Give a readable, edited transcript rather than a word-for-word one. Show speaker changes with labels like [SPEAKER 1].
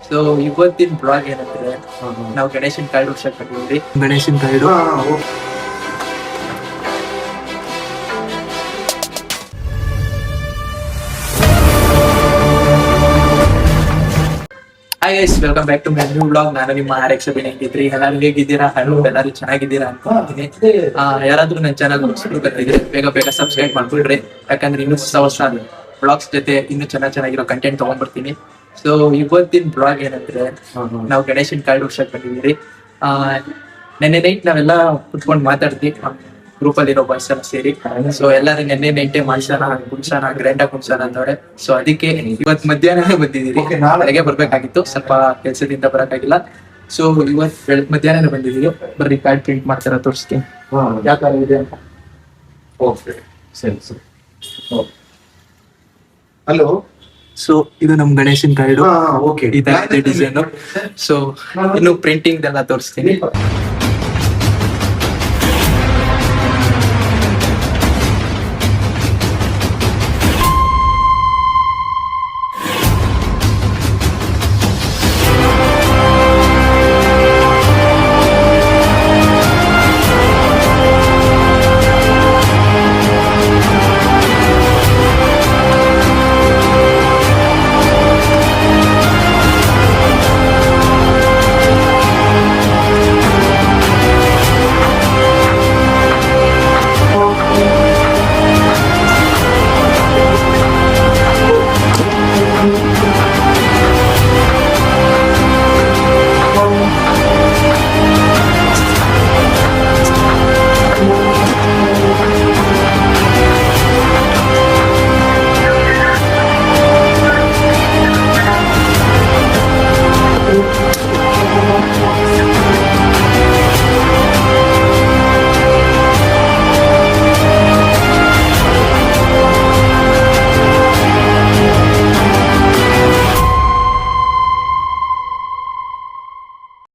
[SPEAKER 1] So ಇವತ್ತಿನ blog ಏನಂದ್ರೆ ನಾವು ಗಣೇಶನ್ ಕಾರ್ಡ್ ವರ್ಷ ಕಟ್ಟಿದ್ವಿ. Ganeshan card hi guys, welcome back to my new blog. ನಾನು ನಿಮ್ಮ RX ಅಭಿನಯಿದ್ರಿ. ಎಲ್ಲರೂ ಹೇಗಿದ್ದೀರಾ? ಎಲ್ಲರೂ ಚೆನ್ನಾಗಿದ್ದೀರಾ ಅನ್ಕೊಂಡಿದ್ದೀನಿ. ಯಾರಾದ್ರೂ ನನ್ನ ಚಾನಲ್ ಬರ್ತಿದ್ರೆ ಬೇಗ ಸಬ್ಸ್ಕ್ರೈಬ್ ಮಾಡ್ಬಿಡ್ರಿ. ಯಾಕಂದ್ರೆ ಇನ್ನೂ ಹೊಸ ಬ್ಲಾಗ್ಸ್ ಜೊತೆ ಇನ್ನೂ ಚೆನ್ನಾಗಿರೋ ಕಂಟೆಂಟ್ ತಗೊಂಡ್ಬರ್ತೀನಿ. ಸೊ ಇವತ್ತಿನ ಬ್ಲಾಗ್ ಏನಂದ್ರೆ ನಾವು ಗಣೇಶನ್ ಕಾರ್ಡ್ ವರ್ಷಕ್ಕೆ ಬಂದಿದ್ದೀರಿ. ನೆನ್ನೆ ನೈಟ್ ನಾವೆಲ್ಲ ಕುತ್ಕೊಂಡು ಮಾತಾಡ್ತೀವಿ ಗ್ರೂಪ್ ಅಲ್ಲಿರೋ ಬಾಯ್ಸ್ ಎಲ್ಲ ಸೇರಿ. ಸೊ ಎಲ್ಲರೂ ನೆನ್ನೆ ನೈಟೇ ಕುಣ್ಸೋಣ ಗ್ರ್ಯಾಂಡ್ ಆಗಿ ಕುಣ್ಸೋಣ ಅಂತವ್ರೆ. ಸೊ ಅದಕ್ಕೆ ಇವತ್ತು ಮಧ್ಯಾಹ್ನ ಬಂದಿದ್ದೀರಿ. ಬೆಳಗ್ಗೆ ಬರ್ಬೇಕಾಗಿತ್ತು, ಸ್ವಲ್ಪ ಕೆಲಸದಿಂದ ಬರಕ್ಕಾಗಿಲ್ಲ. ಸೊ ಇವತ್ತು ಮಧ್ಯಾಹ್ನ ಬಂದಿದ್ದೀವಿ. ಬರ್ರಿ ಕಾರ್ಡ್ ಪ್ರಿಂಟ್ ಮಾಡ್ತಾರ ತೋರಿಸ್ತೀನಿ ಯಾವ ತರ ಇದೆ ಅಂತ.
[SPEAKER 2] ಹಲೋ.
[SPEAKER 1] ಸೊ ಇದು ನಮ್ ಗಣೇಶನ್ ಕಾರ್ಡ್. ಈ ತರ ಡಿಸೈನ್. ಸೊ ಇನ್ನು ಪ್ರಿಂಟಿಂಗ್ ಎಲ್ಲ ತೋರಿಸ್ತೀನಿ.